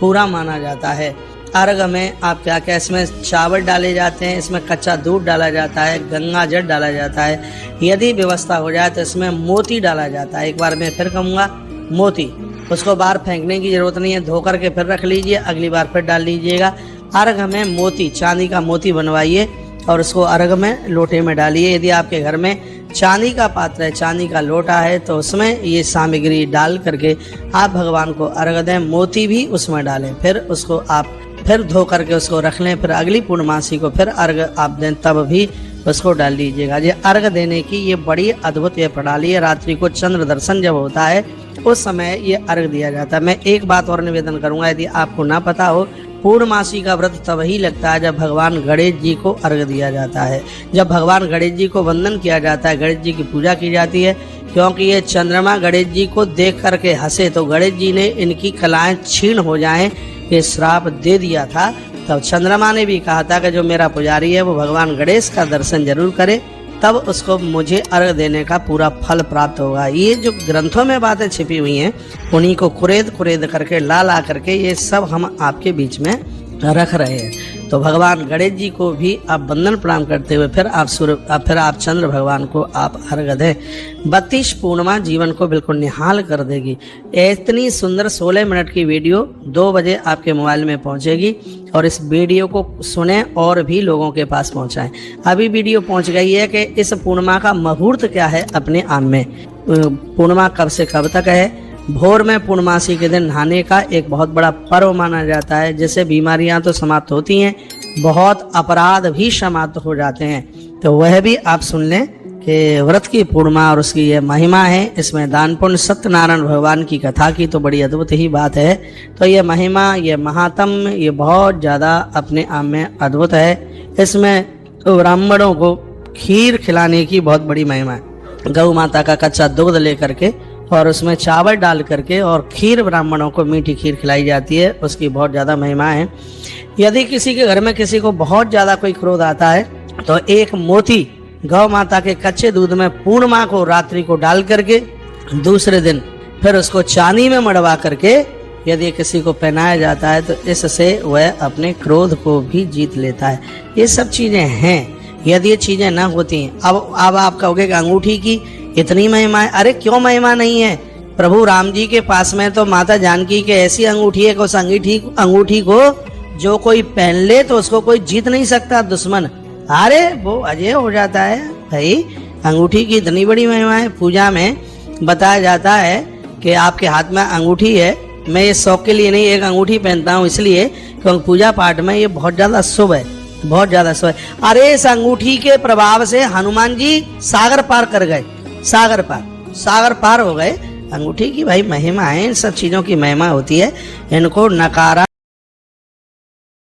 पूरा माना जाता है। अर्घ में आप क्या क्या इसमें चावल डाले जाते हैं, इसमें कच्चा दूध डाला जाता है, गंगा जल डाला जाता है, यदि व्यवस्था हो जाए तो इसमें मोती डाला जाता है। एक बार मैं फिर कहूँगा, मोती, उसको बाहर फेंकने की जरूरत नहीं है, धो करके फिर रख लीजिए, अगली बार फिर डाल लीजिएगा। अर्घ में मोती, चांदी का मोती बनवाइए और उसको अर्घ में लोटे में डालिए। यदि आपके घर में चांदी का पात्र है, चांदी का लोटा है, तो उसमें ये सामग्री डाल करके आप भगवान को अर्घ दें। मोती भी उसमें डालें, फिर उसको आप फिर धो करके उसको रख लें, फिर अगली पूर्णमासी को फिर अर्घ आप दें, तब भी उसको डाल लीजिएगा। ये अर्घ देने की ये बड़ी अद्भुत ये प्रणाली है। रात्रि को चंद्र दर्शन जब होता है उस समय ये अर्घ दिया जाता है। मैं एक बात और निवेदन करूंगा, यदि आपको ना पता हो, पूर्णमासी का व्रत तब ही लगता है जब भगवान गणेश जी को अर्घ दिया जाता है, जब भगवान गणेश जी को वंदन किया जाता है, गणेश जी की पूजा की जाती है। क्योंकि ये चंद्रमा गणेश जी को देख करके हंसे तो गणेश जी ने इनकी कलाएं छीन हो जाएं, ये श्राप दे दिया था। तब चंद्रमा ने भी कहा था कि जो मेरा पुजारी है वो भगवान गणेश का दर्शन जरूर करे, तब उसको मुझे अर्घ देने का पूरा फल प्राप्त होगा। ये जो ग्रंथों में बातें छिपी हुई हैं, उन्हीं को कुरेद करके ला करके ये सब हम आपके बीच में रख रहे हैं। तो भगवान गणेश जी को भी आप वंदन प्रणाम करते हुए फिर आप चंद्र भगवान को आप अर्घ दें। 32 पूर्णिमा जीवन को बिल्कुल निहाल कर देगी। इतनी सुंदर 16 मिनट की वीडियो 2 बजे आपके मोबाइल में पहुंचेगी और इस वीडियो को सुने और भी लोगों के पास पहुंचाएं। अभी वीडियो पहुंच गई है कि इस पूर्णिमा का मुहूर्त क्या है अपने आप में। पूर्णिमा कब से कब तक है? भोर में पूर्णमासी के दिन नहाने का एक बहुत बड़ा पर्व माना जाता है, जिससे बीमारियां तो समाप्त होती हैं, बहुत अपराध भी समाप्त हो जाते हैं। तो वह भी आप सुन लें कि व्रत की पूर्णिमा और उसकी यह महिमा है। इसमें दान पुण्य सत्यनारायण भगवान की कथा की तो बड़ी अद्भुत ही बात है। तो ये महिमा, ये महात्म, ये बहुत ज़्यादा अपने आप में अद्भुत है। इसमें ब्राह्मणों को खीर खिलाने की बहुत बड़ी महिमा है। गौ माता का कच्चा दूध लेकर के और उसमें चावल डाल करके और खीर, ब्राह्मणों को मीठी खीर खिलाई जाती है, उसकी बहुत ज़्यादा महिमा है। यदि किसी के घर में किसी को बहुत ज़्यादा कोई क्रोध आता है तो एक मोती गौ माता के कच्चे दूध में पूर्णिमा को रात्रि को डाल करके दूसरे दिन फिर उसको चांदी में मड़वा करके यदि किसी को पहनाया जाता है तो इससे वह अपने क्रोध को भी जीत लेता है। ये सब चीज़ें हैं। यदि ये चीज़ें ना होती, अब आप कहोगे कि अंगूठी की इतनी महिमा है। अरे क्यों महिमा नहीं है? प्रभु राम जी के पास में तो माता जानकी के ऐसी अंगूठी है कि उस अंगूठी को जो कोई पहन ले तो उसको कोई जीत नहीं सकता दुश्मन। अरे वो अजय हो जाता है। भाई अंगूठी की इतनी बड़ी महिमा है। पूजा में बताया जाता है कि आपके हाथ में अंगूठी है। मैं ये शौक के लिए नहीं एक अंगूठी पहनता हूँ, इसलिए क्योंकि पूजा पाठ में ये बहुत ज्यादा शुभ है, बहुत ज्यादा शुभ है। अरे इस अंगूठी के प्रभाव से हनुमान जी सागर पार कर गए, सागर पार हो गए। अंगूठी की भाई महिमा है, इन सब चीजों की महिमा होती है, इनको नकारा